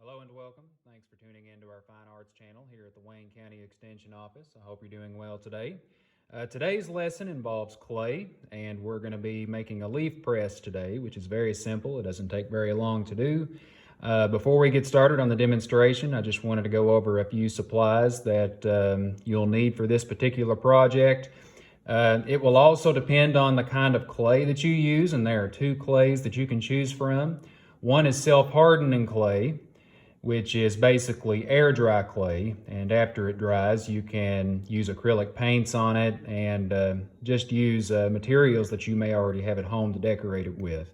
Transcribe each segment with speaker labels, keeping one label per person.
Speaker 1: Hello and welcome. Thanks for tuning in to our Fine Arts channel here at the Wayne County Extension Office. I hope you're doing well today. Today's lesson involves clay, and we're going to be making a leaf press today, which is very simple. It doesn't take very long to do. Before we get started on the demonstration, I just wanted to go over a few supplies that you'll need for this particular project. It will also depend on the kind of clay that you use, and there are two clays that you can choose from. One is self-hardening clay, which is basically air dry clay, and after it dries you can use acrylic paints on it and just use materials that you may already have at home to decorate it with.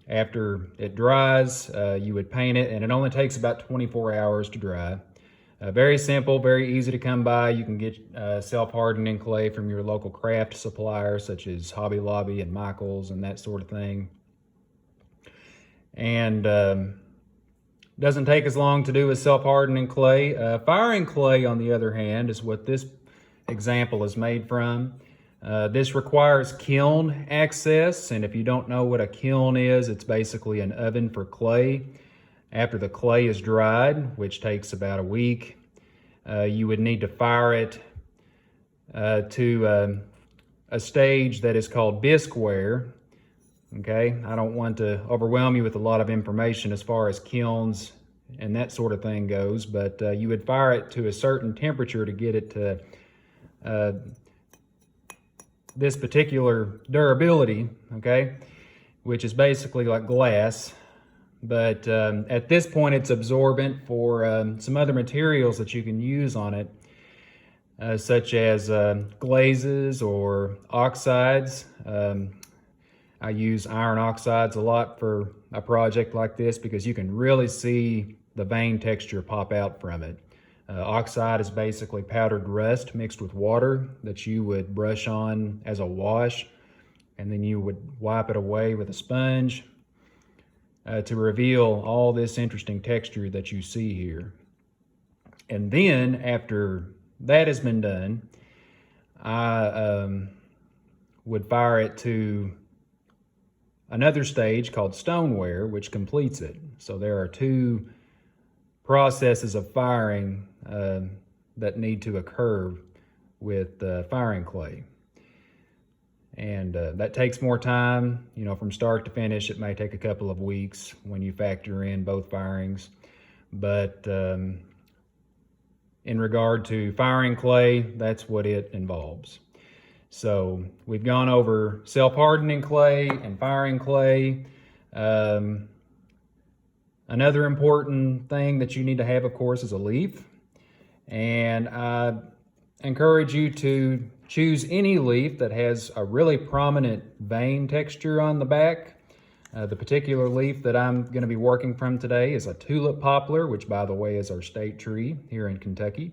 Speaker 1: After it dries, you would paint it, and it only takes about 24 hours to dry. Very simple, very easy to come by. You can get self-hardening clay from your local craft suppliers such as Hobby Lobby and Michaels and that sort of thing. And doesn't take as long to do as self-hardening clay. Firing clay, on the other hand, is what this example is made from. This requires kiln access, and if you don't know what a kiln is, it's basically an oven for clay. After the clay is dried, which takes about a week, you would need to fire it to a stage that is called bisque wear. Okay, I don't want to overwhelm you with a lot of information as far as kilns and that sort of thing goes, but you would fire it to a certain temperature to get it to this particular durability, okay, which is basically like glass. But at this point it's absorbent for some other materials that you can use on it, such as glazes or oxides. I use iron oxides a lot for a project like this because you can really see the vein texture pop out from it. Oxide is basically powdered rust mixed with water that you would brush on as a wash, and then you would wipe it away with a sponge to reveal all this interesting texture that you see here. And then after that has been done, I would fire it to another stage called stoneware, which completes it. So there are two processes of firing that need to occur with firing clay. And that takes more time, you know, from start to finish. It may take a couple of weeks when you factor in both firings. But in regard to firing clay, that's what it involves. So we've gone over self-hardening clay and firing clay. Another important thing that you need to have, of course, is a leaf. And I encourage you to choose any leaf that has a really prominent vein texture on the back. The particular leaf that I'm going to be working from today is a tulip poplar, which, by the way, is our state tree here in Kentucky.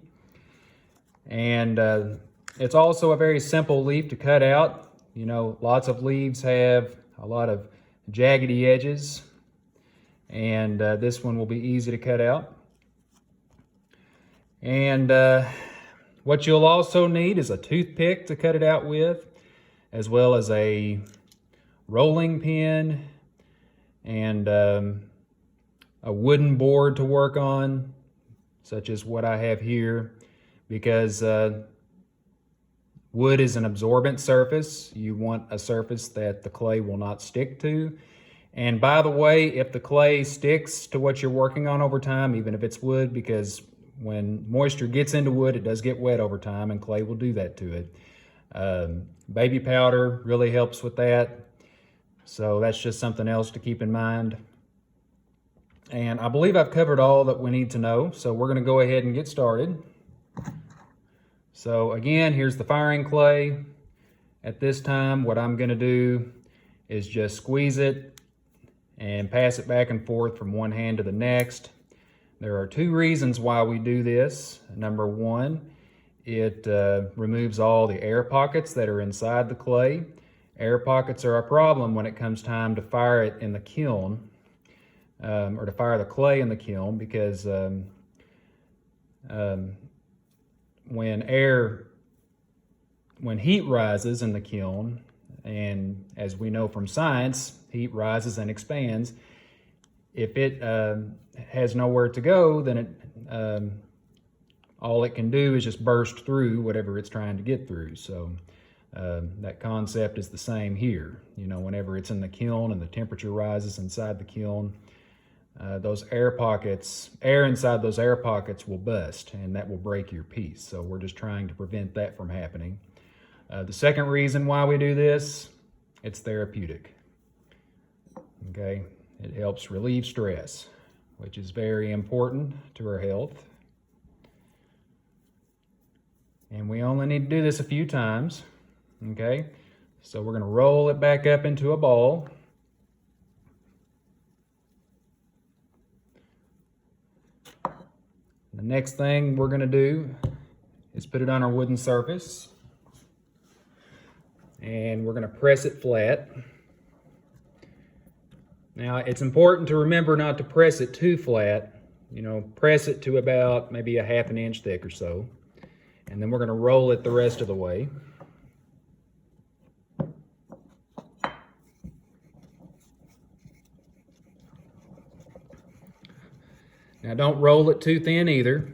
Speaker 1: And it's also a very simple leaf to cut out. You know, lots of leaves have a lot of jaggedy edges, and this one will be easy to cut out. And what you'll also need is a toothpick to cut it out with, as well as a rolling pin and a wooden board to work on, such as what I have here, because wood is an absorbent surface. You want a surface that the clay will not stick to. And by the way, if the clay sticks to what you're working on over time, even if it's wood, because when moisture gets into wood, it does get wet over time, and clay will do that to it. Baby powder really helps with that. So that's just something else to keep in mind. And I believe I've covered all that we need to know. So we're going to go ahead and get started. So again, here's the firing clay. At this time, what I'm going to do is just squeeze it and pass it back and forth from one hand to the next. There are two reasons why we do this. Number one, it removes all the air pockets that are inside the clay. Air pockets are a problem when it comes time to fire it in the kiln, or to fire the clay in the kiln, because when heat rises in the kiln, and as we know from science, heat rises and expands, if it has nowhere to go, then all it can do is just burst through whatever it's trying to get through. So that concept is the same here. You know, whenever it's in the kiln and the temperature rises inside the kiln, those air inside those air pockets will bust, and that will break your piece. So we're just trying to prevent that from happening. The second reason why we do this, it's therapeutic. Okay, it helps relieve stress, which is very important to our health. And we only need to do this a few times. Okay, so we're going to roll it back up into a ball. The next thing we're going to do is put it on our wooden surface, and we're going to press it flat. Now, it's important to remember not to press it too flat. You know, press it to about maybe a ½ an inch thick or so, and then we're going to roll it the rest of the way. Now, don't roll it too thin either.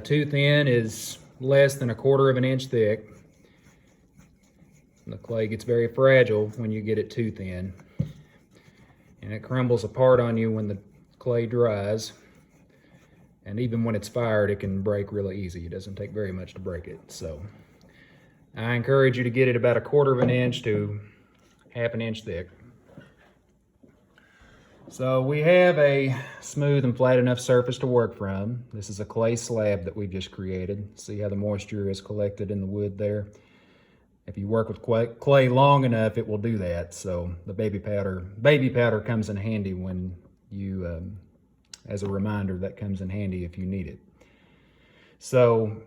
Speaker 1: Too thin is less than a1/4 inch thick. The clay gets very fragile when you get it too thin, and it crumbles apart on you when the clay dries. And even when it's fired, it can break really easy. It doesn't take very much to break it. So I encourage you to get it about a1/4 inch to ½ an inch thick. So we have a smooth and flat enough surface to work from. This is a clay slab that we just created. See how the moisture is collected in the wood there? If you work with clay long enough, it will do that. So the baby powder comes in handy when you, as a reminder, that comes in handy if you need it. So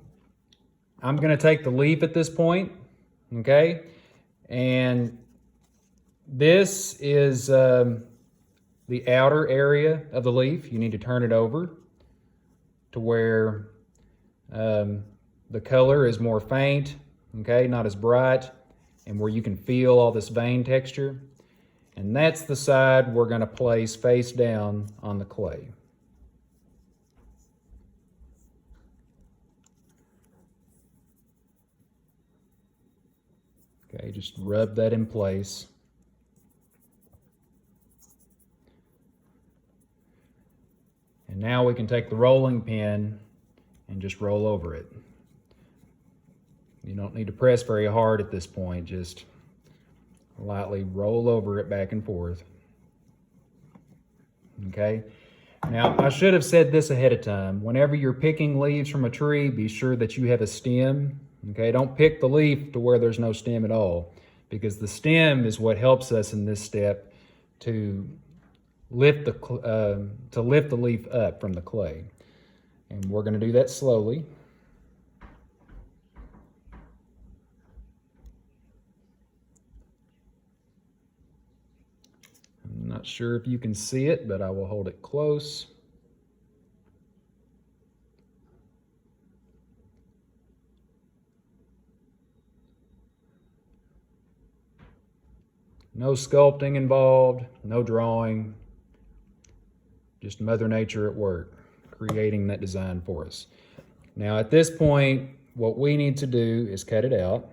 Speaker 1: I'm going to take the leaf at this point, okay? And this is the outer area of the leaf. You need to turn it over to where the color is more faint, okay, not as bright, and where you can feel all this vein texture. And that's the side we're going to place face down on the clay. Okay, just rub that in place. And now we can take the rolling pin and just roll over it. You don't need to press very hard at this point, just lightly roll over it back and forth. Okay, now I should have said this ahead of time. Whenever you're picking leaves from a tree, be sure that you have a stem. Okay, don't pick the leaf to where there's no stem at all, because the stem is what helps us in this step to lift the leaf up from the clay. And we're going to do that slowly. I'm not sure if you can see it, but I will hold it close. No sculpting involved, no drawing, just Mother Nature at work, creating that design for us. Now at this point, what we need to do is cut it out,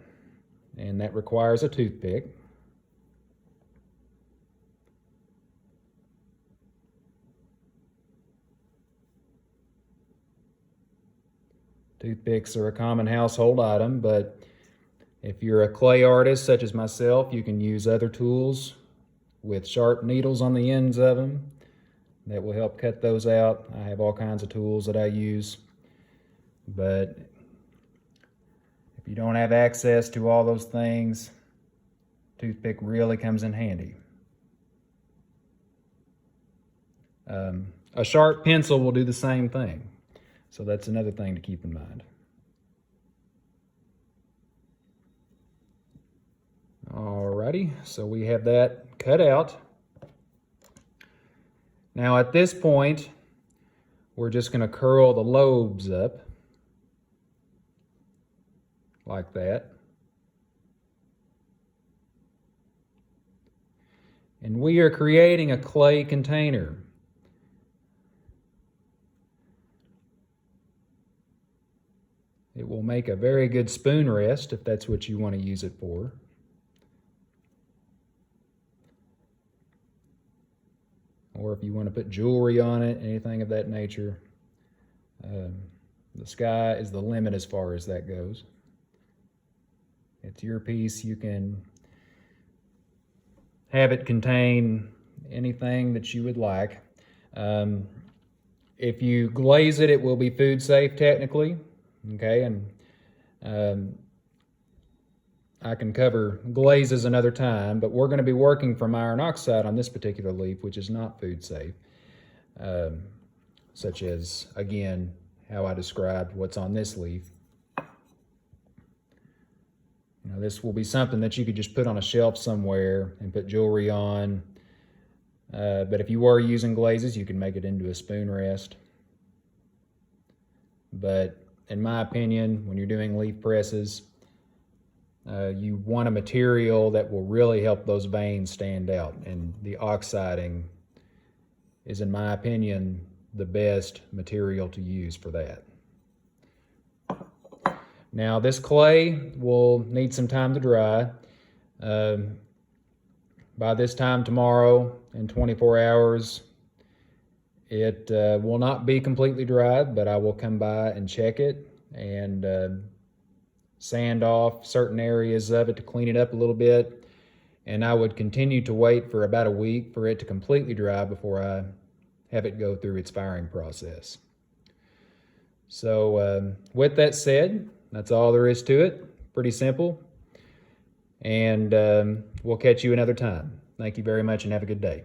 Speaker 1: and that requires a toothpick. Toothpicks are a common household item, but if you're a clay artist such as myself, you can use other tools with sharp needles on the ends of them that will help cut those out. I have all kinds of tools that I use, but if you don't have access to all those things, toothpick really comes in handy. A sharp pencil will do the same thing, so that's another thing to keep in mind. Alrighty, so we have that cut out. Now at this point, we're just going to curl the lobes up like that. And we are creating a clay container. It will make a very good spoon rest if that's what you want to use it for. Or if you want to put jewelry on it, anything of that nature. The sky is the limit as far as that goes. It's your piece. You can have it contain anything that you would like. If you glaze it, it will be food safe technically. Okay, and I can cover glazes another time, but we're going to be working from iron oxide on this particular leaf, which is not food safe, such as, again, how I described what's on this leaf. You know, this will be something that you could just put on a shelf somewhere and put jewelry on, but if you were using glazes, you can make it into a spoon rest. But in my opinion, when you're doing leaf presses, you want a material that will really help those veins stand out, and the oxiding is, in my opinion, the best material to use for that. Now, this clay will need some time to dry. By this time tomorrow, in 24 hours, it will not be completely dried, but I will come by and check it and sand off certain areas of it to clean it up a little bit. And I would continue to wait for about a week for it to completely dry before I have it go through its firing process. So with that said, that's all there is to it. Pretty simple. And we'll catch you another time. Thank you very much and have a good day.